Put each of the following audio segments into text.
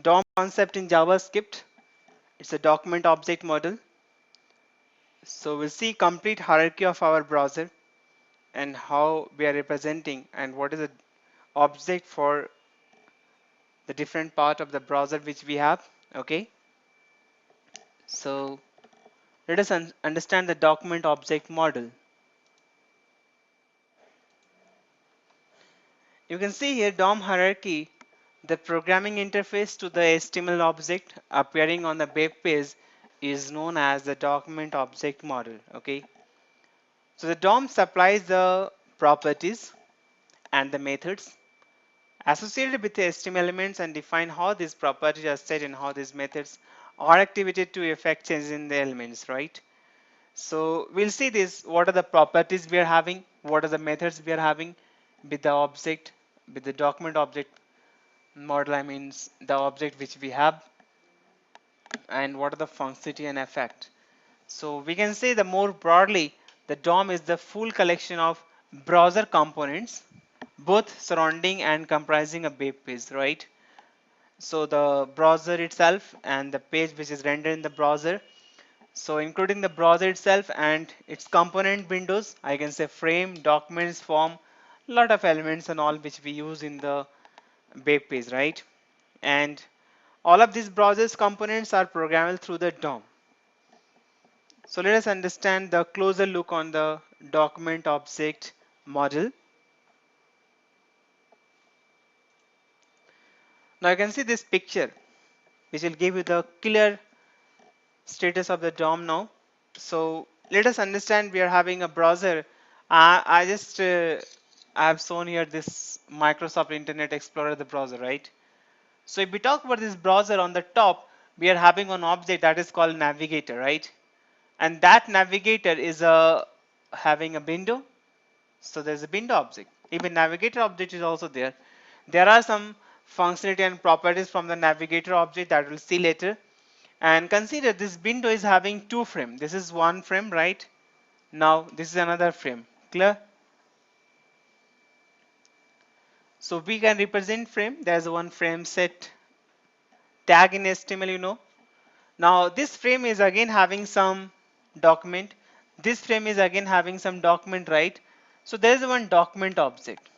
DOM concept in JavaScript. It's a document object model. So we'll see complete hierarchy of our browser and how we are representing and what is the object for the different part of the browser which we have. Okay, so let us understand the document object model. You can see here DOM hierarchy, the programming interface to the HTML object appearing on the web page is known as the document object model. Okay, so the DOM supplies the properties and the methods associated with the HTML elements and define how these properties are set and how these methods are activated to effect changes in the elements, right? So we'll see this, what are the properties we are having, what are the methods we are having with the object, with the document object model, I means the object which we have, and what are the functionality and effect. So we can say the more broadly, the DOM is the full collection of browser components, both surrounding and comprising a web page, right? So the browser itself and the page which is rendered in the browser, so including the browser itself and its component windows, I can say frame, documents, form, lot of elements and all which we use in the web page, right? And all of these browser's components are programmable through the DOM. So let us understand the closer look on the document object model. Now you can see this picture which will give you the clear status of the DOM now. So let us understand we are having a browser. I just I have shown here this Microsoft Internet Explorer, the browser, right? So if we talk about this browser on the top, we are having an object that is called navigator, right? And that navigator is having a window. So there's a window object. Even navigator object is also there. There are some functionality and properties from the navigator object that we'll see later. And consider this window is having two frames. This is one frame, right? Now this is another frame. Clear? So we can represent frame. There's one frame set tag in HTML, you know. Now this frame is again having some document. This frame is again having some document, right? So there is one document object.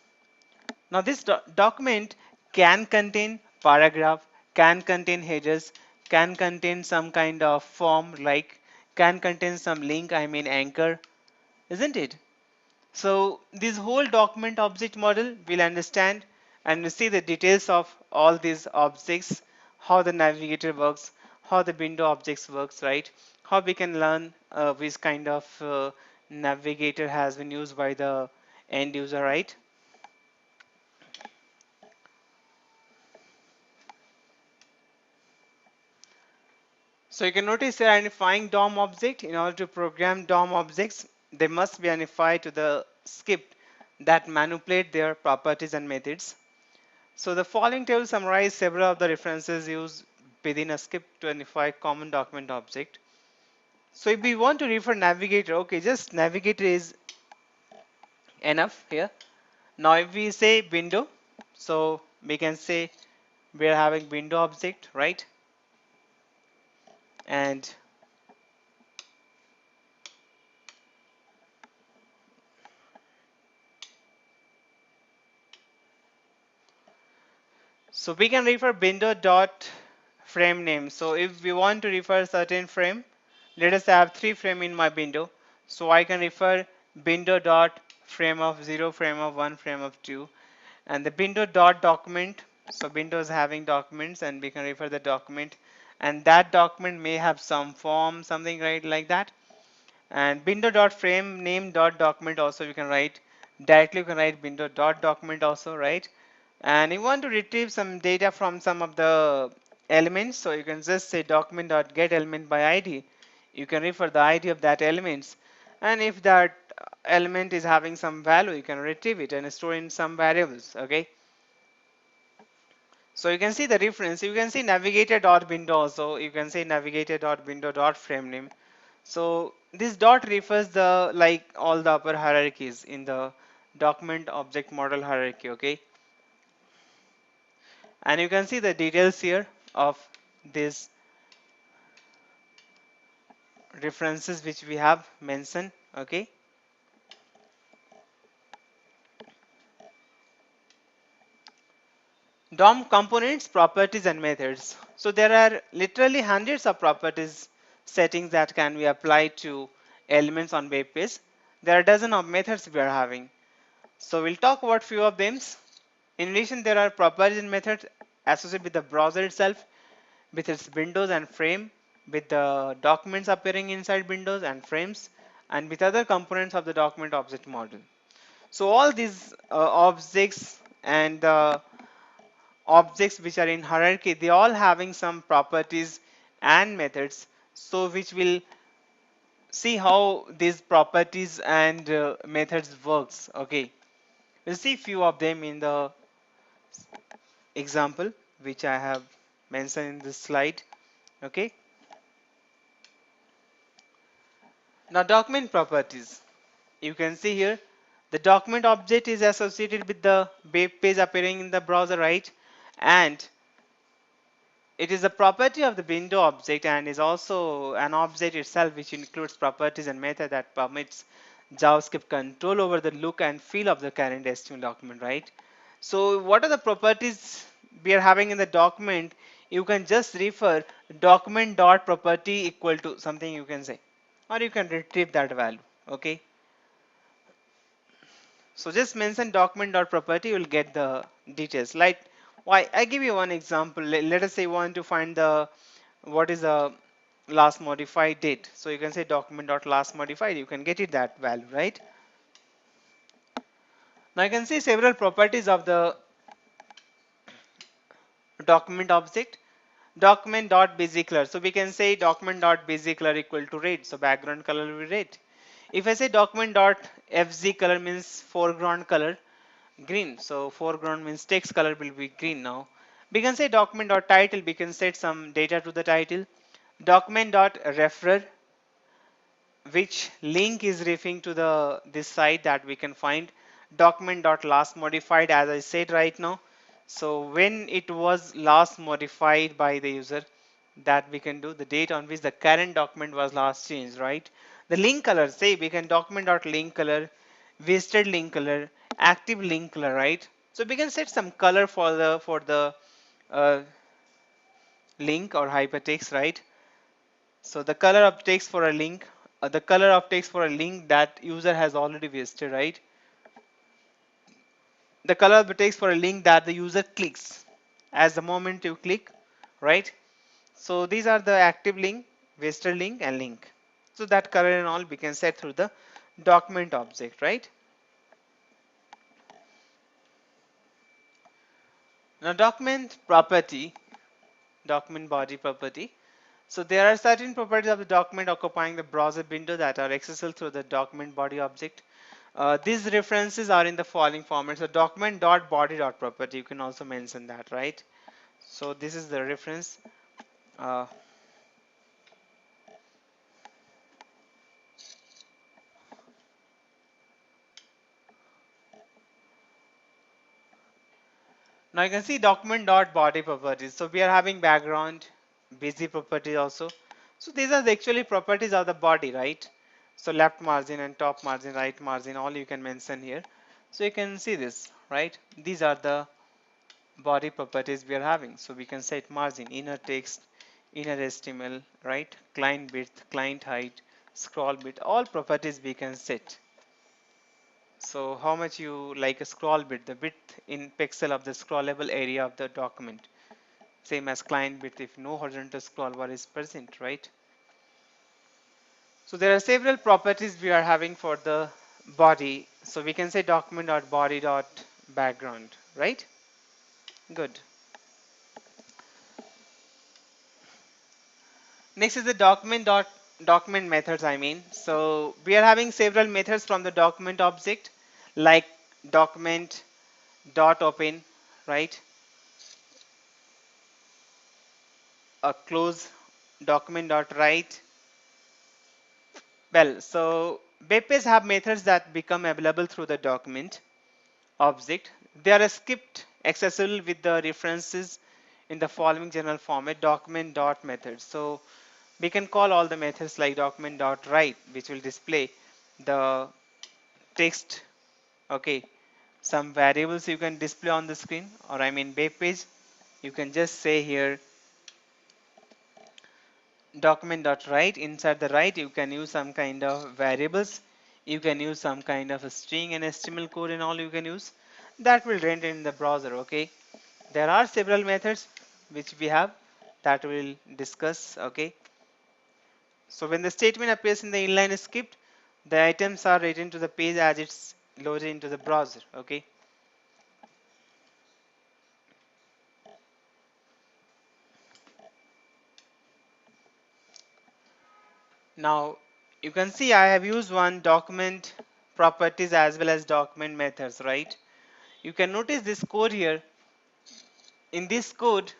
Now this document can contain paragraph, can contain headers, can contain some kind of form, like can contain some link, I mean anchor, isn't it? So this whole document object model will understand and we see the details of all these objects, how the navigator works, how the window objects works, right? How we can learn which kind of navigator has been used by the end user, right? So you can notice they're identifying DOM object. In order to program DOM objects, they must be identified to the script that manipulate their properties and methods. So the following table summarizes several of the references used within a script to identify common document object. So if we want to refer navigator, okay, just navigator is enough here. Now if we say window, so we can say we are having window object, right? And so we can refer window dot frame name. So if we want to refer certain frame, let us have 3 frame in my window. So I can refer window dot frame of 0, frame of 1, frame of 2, and the window dot document. So window is having documents and we can refer the document, and that document may have some form, something right like that. And window dot frame name dot document also you can write directly, you can write window dot document also, right? And you want to retrieve some data from some of the elements, so you can just say document dot get element by id. You can refer the id of that elements, and if that element is having some value, you can retrieve it and store in some variables. Okay, so you can see the reference. You can see navigator dot window also. You can say navigator dot window dot frame name. So this dot refers the like all the upper hierarchies in the document object model hierarchy. Okay, and you can see the details here. of these references which we have mentioned. Okay, DOM components, properties and methods. So there are literally hundreds of properties settings that can be applied to elements on web page. There are a dozen of methods we are having. So we'll talk about few of them. In addition, there are properties and methods associated with the browser itself, with its windows and frame, with the documents appearing inside windows and frames, and with other components of the document object model. So all these objects and objects which are in hierarchy, they all having some properties and methods, so which will see how these properties and methods works. Okay, we'll see few of them in the example which I have mentioned in this slide. Okay, now document properties, you can see here the document object is associated with the web page appearing in the browser, right? And it is a property of the window object and is also an object itself, which includes properties and method that permits JavaScript control over the look and feel of the current HTML document, right? So what are the properties we are having in the document? You can just refer document dot property equal to something, you can say, or you can retrieve that value. Okay, so just mention document dot property, you will get the details. Like, why I give you one example. Let us say you want to find the what is the last modified date. So you can say document dot last modified. You can get it that value, right? Now you can see several properties of the document object. Document dot basic color. So we can say document dot basic color equal to red. So background color will be red. If I say document dot fz color means foreground color, green. So foreground means text color will be green. Now we can say document dot title. We can set some data to the title. Document dot referer, which link is referring to the this site that we can find. Document dot last modified, as I said right now. So when it was last modified by the user, that we can do the date on which the current document was last changed, right? The link color, say we can document dot link color, visited link color, active link color, right? So we can set some color for the uh, link or hypertext, right? So the color of text for a link, the color of text for a link that user has already visited, right? The color of the text for a link that the user clicks as the moment you click, right? So these are the active link, visited link, and link. So that color and all we can set through the document object, right? Now document property, document body property. So there are certain properties of the document occupying the browser window that are accessible through the document body object. These references are in the following format. So document.body.property, you can also mention that, right? So this is the reference. Uh, Now you can see document.body properties. So we are having background, busy properties also. So these are the actually properties of the body, right? So left margin and top margin, right margin, all you can mention here. So you can see this, right? These are the body properties we are having. So we can set margin, inner text, inner HTML, right? Client width, client height, scroll width, all properties we can set. So how much you like a scroll width, the width in pixel of the scrollable area of the document. Same as client width if no horizontal scroll bar is present, right? So there are several properties we are having for the body. So we can say document.body.background, right? Good. Next is the document methods, I mean. So we are having several methods from the document object, like document dot open, right? A close, document dot write. Well, so web pages have methods that become available through the document object. They are skipped accessible with the references in the following general format, document dot method. So we can call all the methods like document dot write, which will display the text. Okay, some variables you can display on the screen, or I mean web page. You can just say here document.write. Inside the write you can use some kind of variables, you can use some kind of a string and HTML code and all you can use that will render in the browser. Okay, there are several methods which we have that we'll discuss. Okay, so when the statement appears in the inline script, the items are written to the page as it's loaded into the browser. Okay, now you can see I have used one document properties as well as document methods, right? You can notice this code here. In this code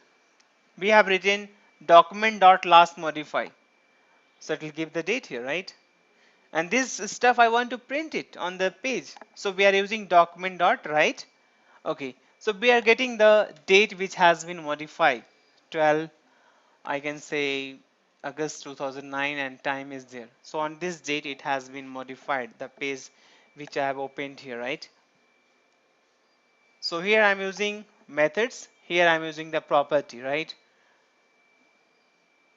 we have written document.lastModify, so it will give the date here, right? And this stuff I want to print it on the page, so we are using document.write. Okay, so we are getting the date which has been modified, 12, I can say August 2009, and time is there. So on this date it has been modified, the page which I have opened here, right? So here I'm using methods, here I'm using the property, right?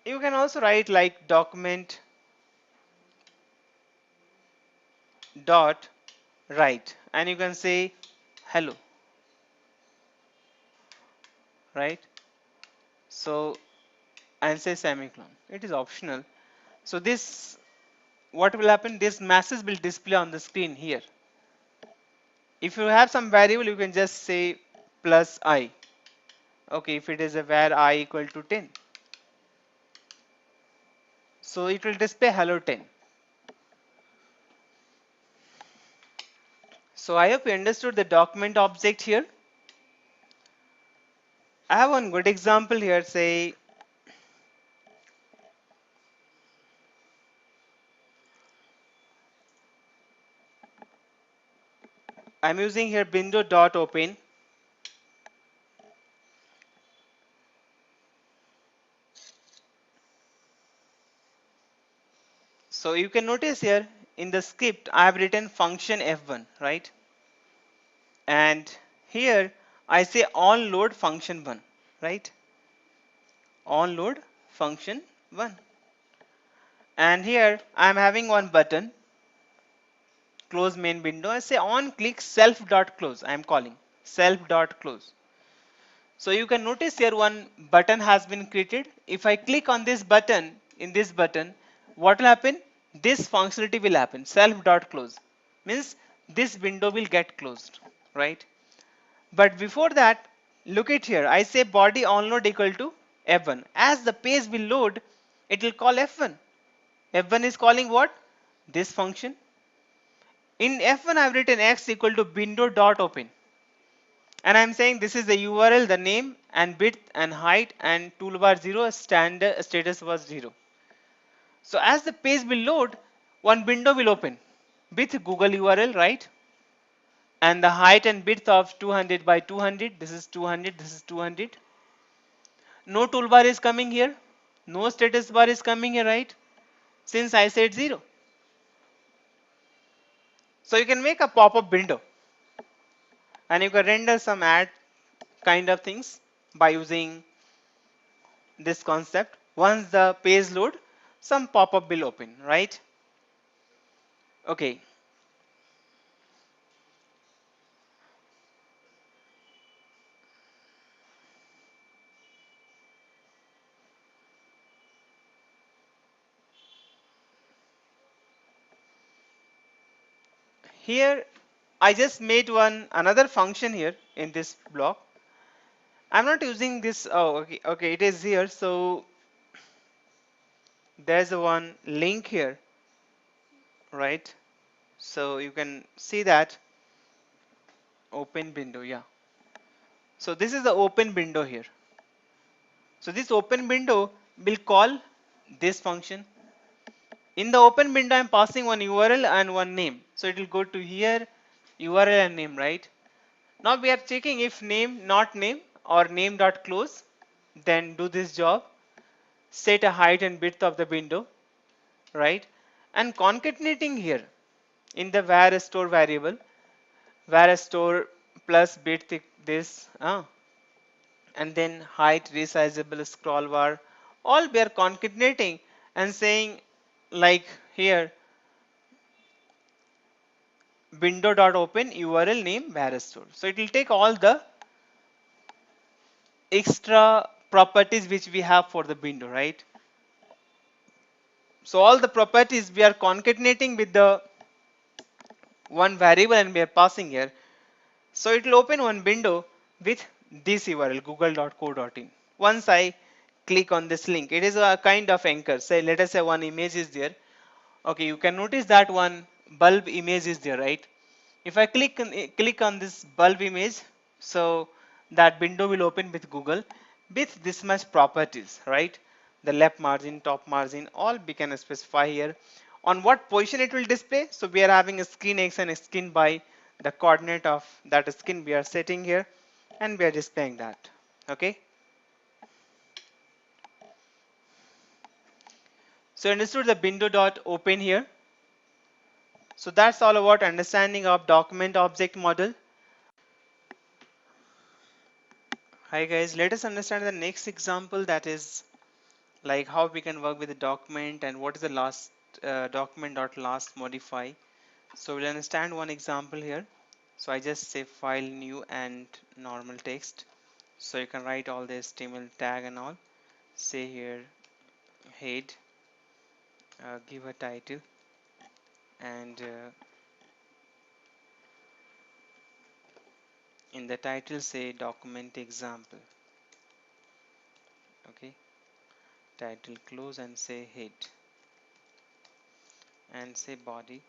You can also write like document dot write, and you can say hello, right? So and say semicolon, it is optional. So this, what will happen, this message will display on the screen here. If you have some variable you can just say plus I. Okay, if it is a var I equal to 10, so it will display hello 10. So I hope you understood the document object here. I have one good example here. Say I'm using here window dot open. So you can notice here in the script I have written function f1, right? And here I say on load function 1, right? On load function 1. And here I am having one button, close main window. I say on click self dot close. I am calling self dot close. So you can notice here one button has been created. If I click on this button, in this button, what will happen? This functionality will happen. Self dot close means this window will get closed, right? But before that, look at here. I say body onload equal to f1. As the page will load, it will call f1. F1 is calling what? This function. In F1 I have written x equal to window dot open. And I'm saying this is the URL, the name and width and height and toolbar 0, standard status was 0. So as the page will load, one window will open with Google URL, right? And the height and width of 200 by 200, this is 200, this is 200. No toolbar is coming here, no status bar is coming here, right? Since I said 0. So you can make a pop-up window and you can render some ad kind of things by using this concept. Once the page load, some pop-up will open, right? Okay, here I just made one another function here in this block. I'm not using this. Oh, okay, it is here. So there's a one link here, right? So you can see that open window, yeah. So this is the open window here. So this open window will call this function. In the open window I'm passing one URL and one name, so it will go to here, URL and name, right? Now we are checking if name not name or name dot close. then do this job, set a height and width of the window, right? And concatenating here in the var store variable, var store plus width this, and then height resizable scroll bar, all we are concatenating and saying like here window.open URL name var store. So it will take all the extra properties which we have for the window, right? So all the properties we are concatenating with the one variable and we are passing here. So it will open one window with this URL google.co.in. Once I click on this link, it is a kind of anchor. Say let us say one image is there. Okay, you can notice that one bulb image is there, right? If I click on this bulb image, so that window will open with Google with this much properties, right? The left margin, top margin, all we can specify here. On what position it will display? So we are having a screen X and a screen Y, the coordinate of that screen we are setting here, and we are displaying that. Okay. So understood the window dot open here. So that's all about understanding of document object model. Hi guys, let us understand the next example, that is like how we can work with the document and what is the last document dot last modify. So we'll understand one example here. So I just say file new and normal text. So you can write all the HTML tag and all. Say here head, give a title, and in the title say document example. Okay, title close and say head, and say body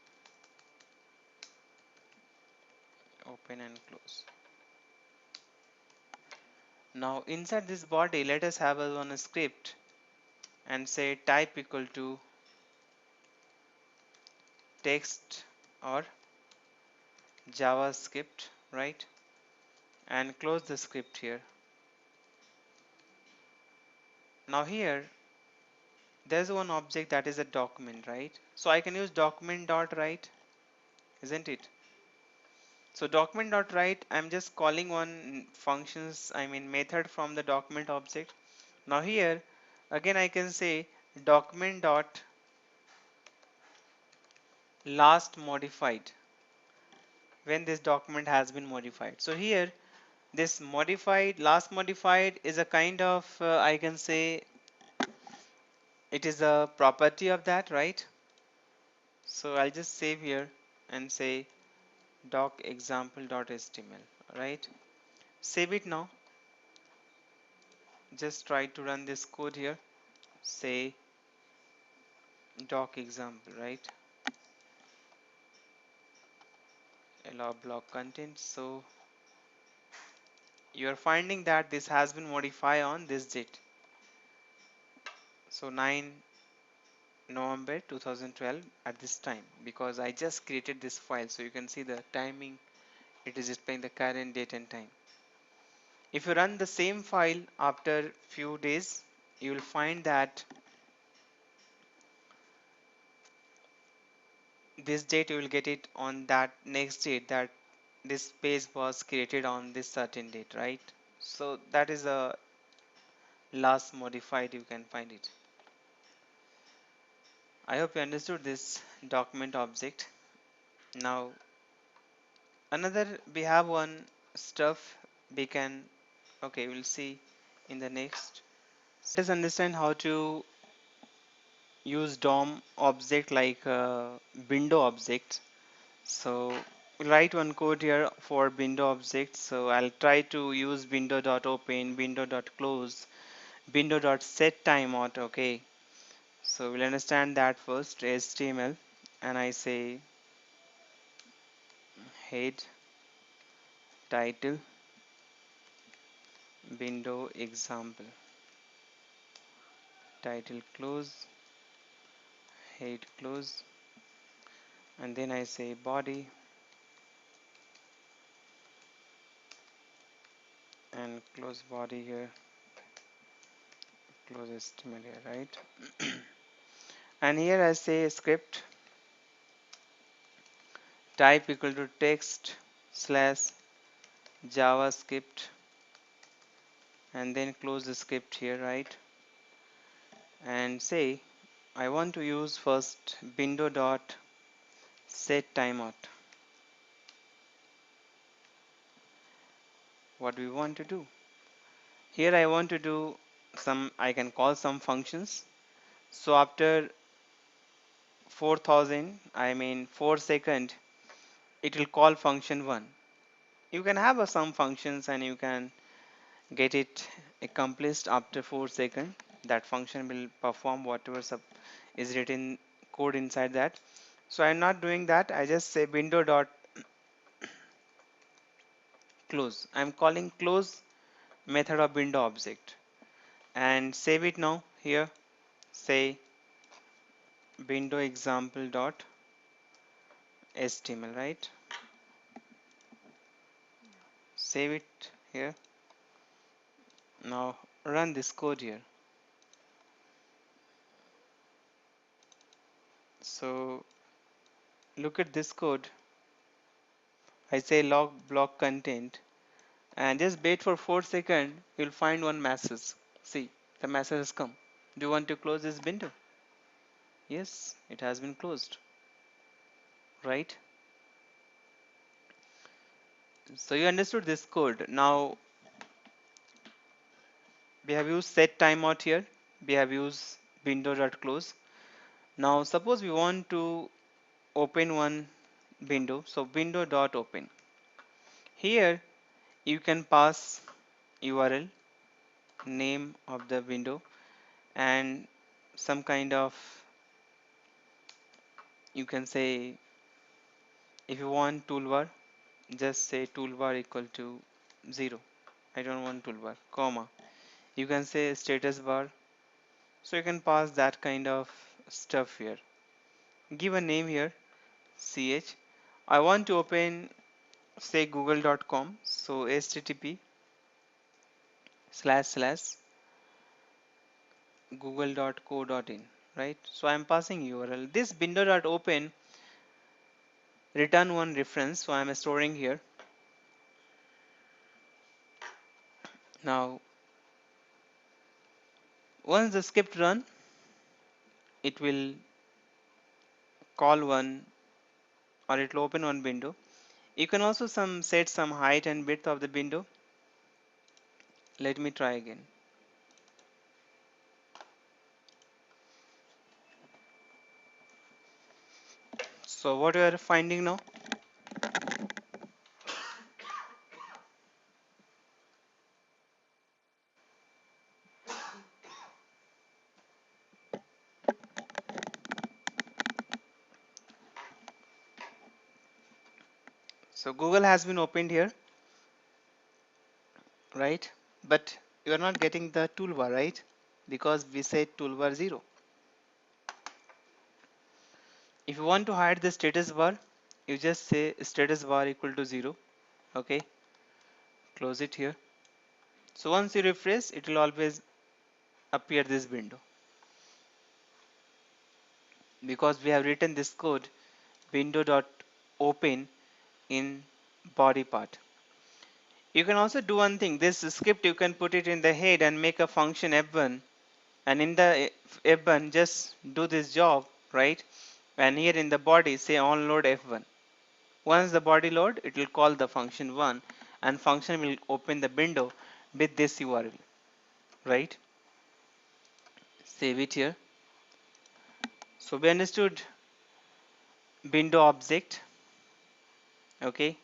open and close. Now inside this body let us have a one script and say type equal to text or JavaScript, right? And close the script here. Now here there's one object that is a document, right? So I can use document dot write, isn't it? So document dot write, I'm just calling one functions, I mean method from the document object. Now here again I can say document dot last modified when this document has been modified. So here this modified, last modified is a kind of I can say it is a property of that, right? So I'll just save here and say doc example.html, right? Save it now. Just try to run this code here. Say doc example, right? Allow block content. So you're finding that this has been modified on this date. So 9 November 2012 at this time, because I just created this file, so you can see the timing, it is displaying the current date and time. If you run the same file after few days, you will find that this date you will get it on that next date, that this page was created on this certain date, right? So that is a last modified, you can find it. I hope you understood this document object. Now another, we have one stuff we can, okay, we'll see in the next. Let us understand how to use DOM object like window object. So we'll write one code here for window object. So I'll try to use window.open, window.close, window.set timeout. Okay, so we'll understand that first. HTML, and I say head, title, window example, title close, head close, and then I say body and close body here. close HTML here, right? And here I say script type equal to text slash JavaScript, and then close the script here, right? And say I want to use first window dot set timeout. What we want to do here, I want to do some, I can call some functions. So after 4000, I mean 4 second, it will call function 1. You can have some functions and you can get it accomplished after 4 second. That function will perform whatever is written code inside that. So I'm not doing that. I just say window dot close. I'm calling close method of window object and save it now. Here say window example dot html, right? Save it here. Now run this code here. So look at this code. I say log block content and just wait for 4 seconds. You'll find one message. See, the message has come. Do you want to close this window? Yes, it has been closed, right? So you understood this code. Now we have used set timeout here. We have used window.close. Now suppose we want to open one window. So window.open. Here you can pass URL, name of the window, and some kind of, you can say, if you want toolbar, just say toolbar equal to 0. I don't want toolbar, comma. You can say status bar. So you can pass that kind of stuff here. Give a name here, ch. I want to open, say, google.com. So http slash slash google.co.in, right? So I'm passing URL. This window.open return one reference. So I'm storing here. Now, once the script run, it will call one, or it will open one window. You can also set some height and width of the window. Let me try again. So what we are finding now? So Google has been opened here, right? But you are not getting the toolbar, right? Because we said toolbar 0. If you want to hide the status bar, you just say status bar equal to 0. Okay, close it here. So once you refresh, it will always appear this window. Because we have written this code window.open in body part. You can also do one thing. This script, you can put it in the head and make a function f1, and in the f1 just do this job, right? And here in the body say onload f1. Once the body load, it will call the function 1, and function will open the window with this URL, right? Save it here. So we understood window object, okay?